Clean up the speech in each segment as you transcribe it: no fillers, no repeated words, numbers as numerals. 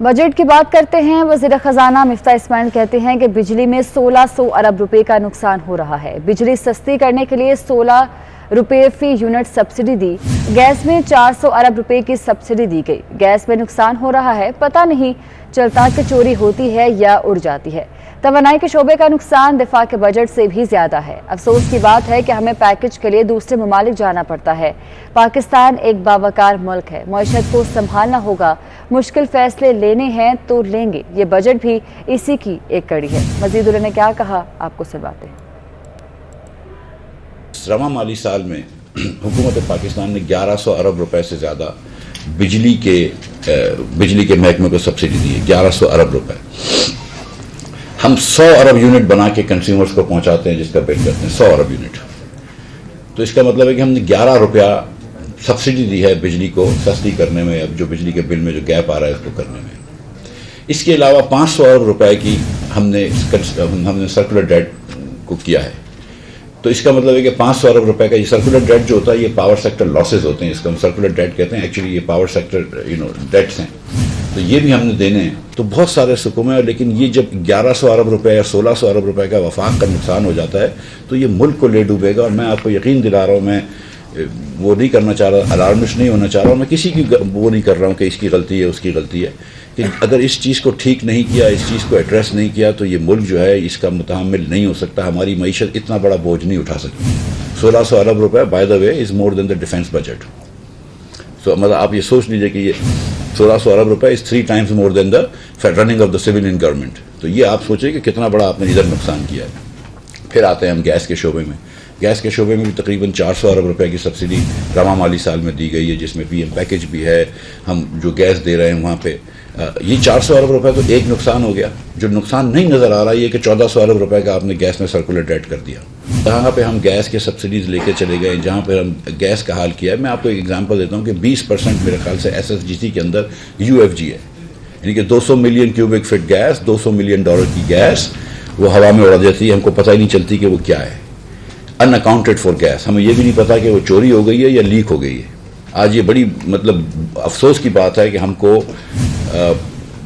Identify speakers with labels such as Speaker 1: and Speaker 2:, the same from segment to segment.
Speaker 1: Budget کی بات کرتے ہیں۔ وزیر خزانہ مفتاح اسماعیل کہتے ہیں کہ بجلی میں 1600 ارب روپے کا نقصان ہو رہا ہے۔ بجلی سستی کرنے کے لیے 16 روپے فی یونٹ سبسڈی دی۔ گیس میں 400 ارب روپے کی سبسڈی دی گئی۔ گیس میں نقصان ہو رہا ہے، پتہ نہیں چلتا کہ چوری ہوتی ہے یا اڑ جاتی ہے۔ توانائی کے شعبے کا نقصان دفاع کے بجٹ سے بھی زیادہ ہے۔ افسوس کی بات ہے کہ ہمیں پیکج کے لیے دوسرے ممالک جانا پڑتا ہے۔ پاکستان ایک باوقار ملک ہے، معیشت کو سنبھالنا ہوگا، مشکل فیصلے لینے ہیں تو لیں گے۔ یہ بجٹ بھی اسی کی ایک کڑی ہے۔ مزید انہوں نے کیا کہا، آپ کو سنواتے ہیں۔
Speaker 2: رواں مالی سال میں حکومت پاکستان نے 1100 ارب روپے سے زیادہ بجلی کے محکمے کو سبسڈی دی ہے۔ 1100 ارب روپے ہم 100 ارب یونٹ بنا کے کنزیومرز کو پہنچاتے ہیں، جس کا بل کرتے ہیں 100 ارب یونٹ۔ تو اس کا مطلب ہے کہ ہم نے 11 روپیہ سبسڈی دی ہے بجلی کو سستی کرنے میں، اب جو بجلی کے بل میں جو گیپ آ رہا ہے اس کو کرنے میں۔ اس کے علاوہ 500 ارب روپے کی ہم نے سرکولر ڈیٹ کو کیا ہے۔ تو اس کا مطلب ہے کہ 500 ارب روپے کا یہ سرکولر ڈیٹ جو ہوتا ہے، یہ پاور سیکٹر لاسز ہوتے ہیں، اس کو ہم سرکولر ڈیٹ کہتے ہیں، ایکچولی یہ پاور سیکٹر ڈیٹس ہیں، تو یہ بھی ہم نے دینے ہیں۔ تو بہت سارے سکوم ہیں، لیکن یہ جب 1100 ارب روپے یا 1600 ارب روپے کا وفاق کا نقصان ہو جاتا ہے تو یہ ملک کو لے ڈوبے گا۔ اور میں آپ کو یقین دلا رہا ہوں، میں وہ نہیں کرنا چاہ رہا، الارمسٹ نہیں ہونا چاہ رہا ہوں، میں کسی کی وہ نہیں کر رہا ہوں کہ اس کی غلطی ہے اس کی غلطی ہے، کہ اگر اس چیز کو ٹھیک نہیں کیا، اس چیز کو ایڈریس نہیں کیا تو یہ ملک جو ہے اس کا متحمل نہیں ہو سکتا، ہماری معیشت اتنا بڑا بوجھ نہیں اٹھا سکتی۔ 1600 ارب روپے by the way is more than the defence budget. So مطلب آپ یہ سوچ لیجئے کہ یہ 1600 ارب روپے از 3 times more than the running of the civilian government. تو یہ آپ سوچیں کہ کتنا بڑا آپ نے ادھر نقصان کیا ہے۔ پھر آتے ہیں ہم گیس کے شعبے میں۔ گیس کے شعبے میں بھی تقریباً 400 ارب روپے کی سبسڈی رواں مالی سال میں دی گئی ہے، جس میں پی ایم پیکج بھی ہے، ہم جو گیس دے رہے ہیں وہاں پہ یہ 400 ارب روپے تو ایک نقصان ہو گیا۔ جو نقصان نہیں نظر آ رہا یہ کہ 1400 ارب روپے کا آپ نے گیس میں سرکولر ڈیٹ کر دیا۔ جہاں پہ ہم گیس کے سبسڈیز لے کے چلے گئے، جہاں پہ ہم گیس کا حال کیا ہے، میں آپ کو ایک ایگزامپل دیتا ہوں کہ 20% میرے خیال سے ایس ایس جی سی کے اندر یو ایف جی ہے، یعنی کہ 200 ملین کیوبک فٹ گیس، $200 ملین کی گیس وہ ہوا میں اڑ جاتی ہے، ہم کو پتہ ہی نہیں چلتی کہ وہ کیا ہے۔ ان اکاؤنٹڈ فار گیس، ہمیں یہ بھی نہیں پتا کہ وہ چوری ہو گئی ہے یا لیک ہو گئی ہے۔ آج یہ بڑی مطلب افسوس کی بات ہے کہ ہم کو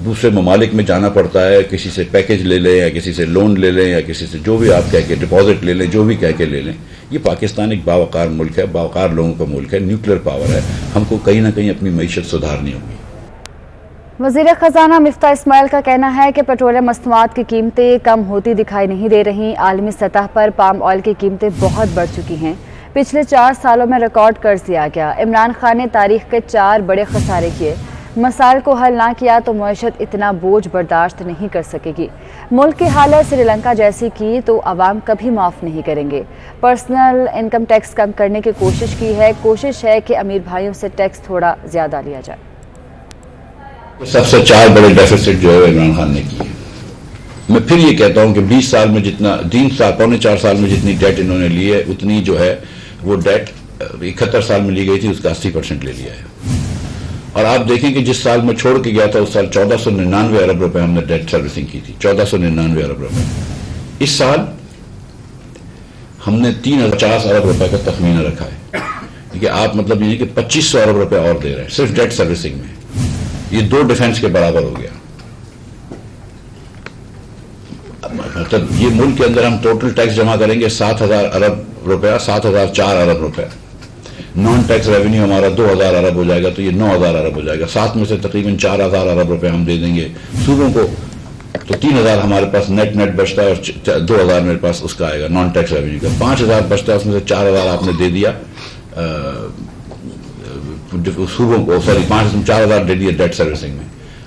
Speaker 2: دوسرے ممالک میں جانا پڑتا ہے، کسی سے پیکج لے لیں یا کسی سے لون لے لیں یا کسی سے جو بھی آپ کہہ کے ڈپازٹ لے لیں، جو بھی کہہ کے لے لیں۔ یہ پاکستان ایک باوقار ملک ہے، باوقار لوگوں کا ملک ہے، نیوکلیر پاور ہے، ہم کو کہیں نہ کہیں اپنی معیشت سدھارنی ہوگی۔
Speaker 1: وزیر خزانہ مفتاح اسماعیل کا کہنا ہے کہ پیٹرولیم مصنوعات کی قیمتیں کم ہوتی دکھائی نہیں دے رہیں۔ عالمی سطح پر پام آئل کی قیمتیں بہت بڑھ چکی ہیں۔ پچھلے 4 سالوں میں ریکارڈ قرض دیا گیا۔ عمران خان نے تاریخ کے 4 بڑے خسارے کیے۔ مسائل کو حل نہ کیا تو معیشت اتنا بوجھ برداشت نہیں کر سکے گی۔ ملک کی حالت سری لنکا جیسی کی تو عوام کبھی معاف نہیں کریں گے۔ پرسنل انکم ٹیکس کم کرنے کی کوشش ہے کہ امیر بھائیوں سے ٹیکس تھوڑا زیادہ لیا جائے۔
Speaker 2: سب سے 4 بڑے ڈیفیسٹ جو ہے عمران خان نے کیے۔ میں پھر یہ کہتا ہوں کہ 20 سال میں جتنا 3 سال پونے 4 سال میں جتنی ڈیٹ انہوں نے لی ہے، اتنی جو ہے وہ ڈیٹ 71 سال میں لی گئی تھی، اس کا 80% لے لیا ہے۔ اور آپ دیکھیں کہ جس سال میں چھوڑ کے گیا تھا اس سال 1499 ارب روپے ہم نے ڈیٹ سروسنگ کی تھی، 1499 ارب روپے۔ اس سال ہم نے 3050 ارب روپے کا تخمینہ رکھا ہے، کیونکہ آپ مطلب یہ کہ 2500 ارب روپے اور دے رہے ہیں صرف ڈیٹ سروسنگ میں۔ یہ 2 ڈیفنس کے برابر ہو گیا۔ مطلب یہ ملک کے اندر ہم ٹوٹل ٹیکس جمع کریں گے 7000 ارب روپیہ، 7004 ارب روپے۔ نان ٹیکس ریونیو ہمارا 2000 ارب ہو جائے گا، تو یہ 9000 ارب ہو جائے گا۔ 7 میں سے تقریباً 4000 ارب روپے ہم دے دیں گے صوبوں کو، تو 3000 ہمارے پاس نیٹ بچتا ہے، اور 2000 میرے پاس اس کا آئے گا نان ٹیکس ریونیو کا۔ 5000 بچتا ہے، اس میں سے 4000 آپ نے دے دیا صوبوں کو، 4000 دے دیا ڈیٹ سروسنگ میں۔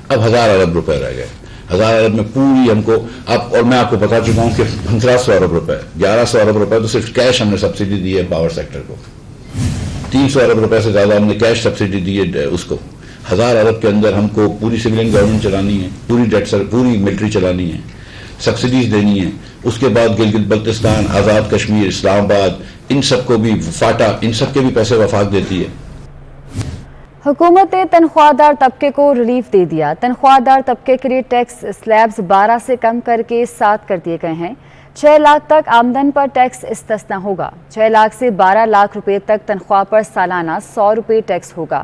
Speaker 2: اب 1000 ارب روپے رہ گئے۔ 1000 ارب میں پوری ہم کو اور میں آپ کو بتا چکا ہوں کہ 1500 ارب روپے، 1100 ارب روپے تو صرف کیش ہم نے سبسڈی دی ہے پاور سیکٹر کو۔ 300 ارب روپے سے زیادہ ہم نے کیش سبسڈی دی ہے اس کو۔ 1000 ارب کے اندر ہم کو پوری سویلین گورنمنٹ چلانی ہے، پوری ملٹری چلانی ہے، سبسڈیز دینی ہے۔ اس کے بعد گلگت بلتستان، آزاد کشمیر، اسلام آباد، ان سب کو بھی فاٹا، ان سب کے بھی پیسے وفاق دیتی ہے۔
Speaker 1: حکومت نے تنخواہ دار طبقے کو ریلیف دے دیا۔ تنخواہ دار طبقے کے لیے ٹیکس سلیبز 12 سے کم کر کے 7 کر دیے گئے ہیں۔ 6 لاکھ تک آمدن پر ٹیکس استثنا ہوگا۔ 6 لاکھ سے 12 لاکھ روپے تک تنخواہ پر سالانہ 100 روپے ٹیکس ہوگا۔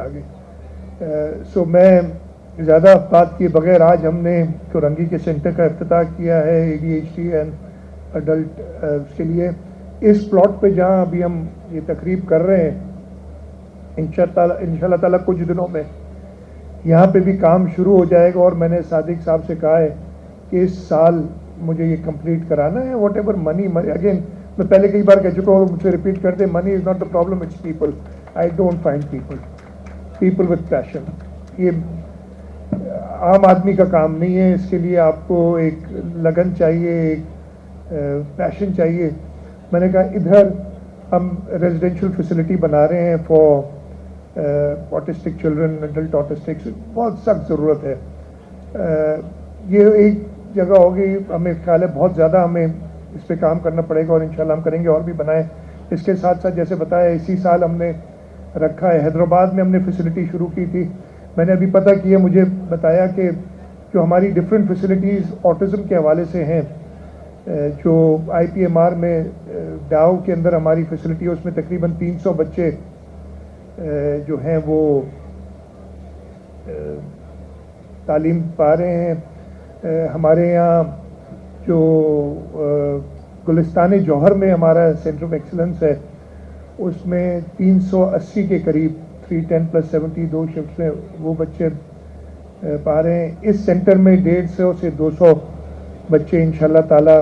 Speaker 3: آگے. سو میں زیادہ بات کیے بغیر آج ہم نے کورنگی کے سینٹر کا افتتاح کیا ہے ADHD اینڈ اڈلٹ اس کے لیے. اس پلاٹ پہ جہاں ابھی ہم یہ تقریب کر رہے ہیں انشاءاللہ تعالیٰ کچھ دنوں میں یہاں پہ بھی کام شروع ہو جائے گا, اور میں نے صادق صاحب سے کہا ہے کہ اس سال مجھے یہ کمپلیٹ کرانا ہے. واٹ ایور منی اگین میں پہلے کئی بار کہہ چکا ہوں, مجھ سے ریپیٹ کرتے, money is not the problem, it's people. I don't find people with passion. یہ عام آدمی کا کام نہیں ہے, اس کے لیے آپ کو ایک لگن چاہیے, ایک پیشن چاہیے. میں نے کہا ادھر ہم ریزیڈینشیل فیسلٹی بنا رہے ہیں for autistic children, adult autistic, بہت سخت ضرورت ہے. یہ ایک جگہ ہوگی, ہمیں خیال ہے بہت زیادہ ہمیں اس پہ کام کرنا پڑے گا, اور انشاءاللہ ہم کریں گے اور بھی بنائیں. اس کے ساتھ ساتھ جیسے بتایا اسی سال ہم نے رکھا ہے, حیدرآباد میں ہم نے فیسلٹی شروع کی تھی. میں نے ابھی پتہ کیا, مجھے بتایا کہ جو ہماری ڈفرینٹ فیسلٹیز آٹزم کے حوالے سے ہیں, جو IPMR میں ڈاؤ کے اندر ہماری فیسلٹی ہے, اس میں تقریباً 300 بچے جو ہیں وہ تعلیم پا رہے ہیں. ہمارے یہاں جو گلستان جوہر میں ہمارا سینٹر آف ایکسلنس ہے, اس میں 380 کے قریب 310+70 2 شفٹ میں وہ بچے پا رہے ہیں. اس سینٹر میں 150 سے 200 بچے انشاءاللہ تعالیٰ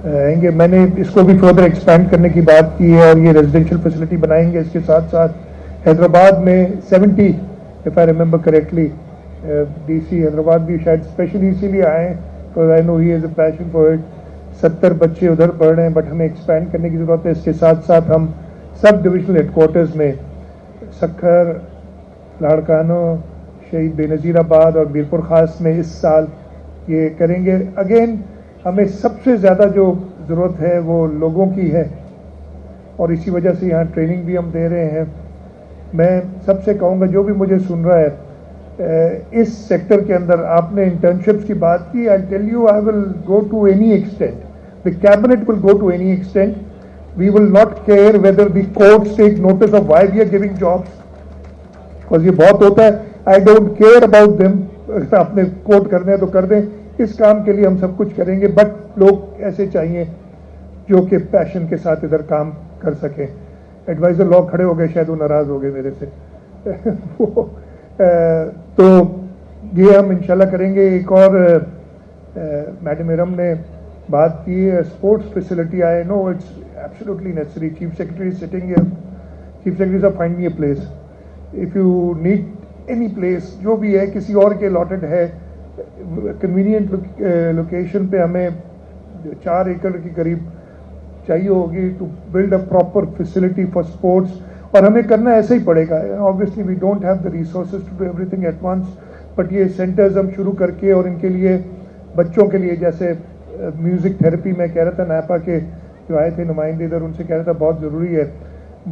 Speaker 3: آئیں گے. میں نے اس کو بھی فردر ایکسپینڈ کرنے کی بات کی ہے, اور یہ ریزیڈینشیل فیسلٹی بنائیں گے. اس کے ساتھ ساتھ حیدرآباد میں 70 if I remember correctly, DC Hyderabad بھی شاید اسپیشلی اسی لیے آئے ہیں because I know he has a passion for it. 70 بچے ادھر پڑھ رہے ہیں, بٹ ہمیں ایکسپینڈ کرنے کی ضرورت ہے. اس کے ساتھ ساتھ ہم سب ڈویژنل ہیڈ کوارٹرز میں سکھر, لاڑکانو, شہید بے نظیر آباد اور میرپور خاص میں اس سال یہ کریں گے. اگین ہمیں سب سے زیادہ جو ضرورت ہے وہ لوگوں کی ہے, اور اسی وجہ سے یہاں ٹریننگ بھی ہم دے رہے ہیں. میں سب سے کہوں گا جو بھی مجھے سن رہا ہے, اس سیکٹر کے اندر آپ نے انٹرنشپس کی بات کی, I tell you I will go to any extent, the cabinet will go to any extent. We will not care whether the courts take notice of why we are giving jobs, because یہ بہت ہوتا ہے. I don't care about them. اگر آپ نے کوٹ کرنا ہے تو کر دیں, اس کام کے لیے ہم سب کچھ کریں گے, بٹ لوگ ایسے چاہیے جو کہ پیشن کے ساتھ ادھر کام کر سکیں. ایڈوائزر لوگ کھڑے ہو گئے, شاید وہ ناراض ہو گئے میرے سے. تو یہ ہم انشاءاللہ کریں گے. ایک اور میڈم ارم نے بات کی ہے sports facility. I know it's absolutely necessary. Chief secretary is sitting here. Chief secretary صاحب find me a place if you need any place, جو بھی ہے کسی اور کے الاٹڈ ہے کنوینئنٹ لوکیشن پہ. ہمیں 4 ایکڑ کے قریب چاہیے ہوگی to build a proper facility for sports, اور ہمیں کرنا ایسا ہی پڑے گا. Obviously we don't have the resources to do everything at once, but یہ سینٹرز ہم شروع کر کے, اور ان کے لیے بچوں کے لیے جیسے میوزک تھراپی, میں کہہ رہا تھا نیپا کے جو آئے تھے نمائندے ادھر, ان سے کہہ رہا تھا بہت ضروری ہے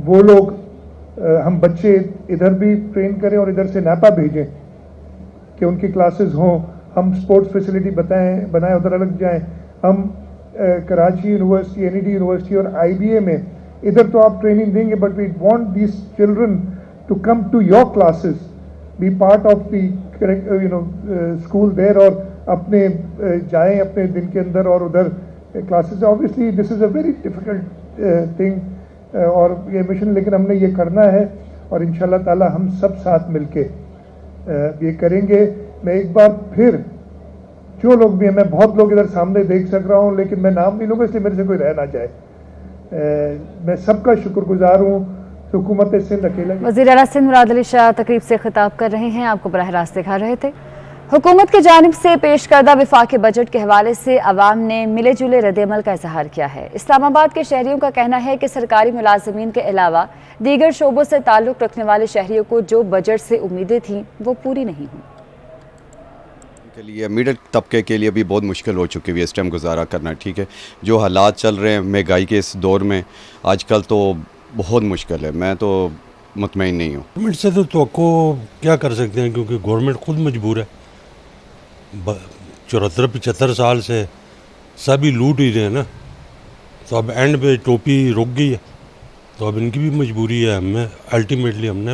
Speaker 3: وہ لوگ ہم بچے ادھر بھی ٹرین کریں اور ادھر سے نیپا بھیجیں کہ ان کی کلاسز ہوں. ہم اسپورٹس فیسلٹی بنائیں, ادھر الگ جائیں. ہم کراچی یونیورسٹی, NED یونیورسٹی اور IBA میں ادھر تو آپ ٹریننگ دیں گے, but we want these children to come to your classes, be part of the school there, اور اپنے جائیں اپنے دن کے اندر اور ادھر classes. Obviously this is a very difficult thing, اور یہ مشن لیکن ہم نے یہ کرنا ہے, اور انشاءاللہ تعالی ہم سب ساتھ مل کے یہ کریں گے. میں ایک بار پھر جو لوگ بھی ہیں, میں بہت لوگ ادھر سامنے دیکھ سک رہا ہوں لیکن میں نام نہیں لوں گا اس لیے میرے سے کوئی رہ نہ جائے. میں سب کا شکر گزار ہوں. حکومت سندھ اکیلا.
Speaker 1: وزیر اعلیٰ سندھ مراد علی شاہ تقریب سے خطاب کر رہے ہیں, آپ کو براہ راست دکھا رہے تھے. حکومت کی جانب سے پیش کردہ وفاقی بجٹ کے حوالے سے عوام نے ملے جلے رد عمل کا اظہار کیا ہے. اسلام آباد کے شہریوں کا کہنا ہے کہ سرکاری ملازمین کے علاوہ دیگر شعبوں سے تعلق رکھنے والے شہریوں کو جو بجٹ سے امیدیں تھیں وہ پوری نہیں ہوئی.
Speaker 4: کے لیے میڈل طبقے کے لیے بھی بہت مشکل ہو چکی ہے اس ٹائم گزارا کرنا. ٹھیک ہے, جو حالات چل رہے ہیں مہنگائی کے اس دور میں آج کل تو بہت مشکل ہے. میں تو مطمئن نہیں ہوں.
Speaker 5: گورنمنٹ سے تو توقع کیا کر سکتے ہیں, کیونکہ گورنمنٹ خود مجبور ہے. 74-75 سال سے سبھی لوٹ ہی رہے ہیں نا, تو اب اینڈ پہ ٹوپی رک گئی ہے, تو اب ان کی بھی مجبوری ہے. ہمیں الٹیمیٹلی ہم نے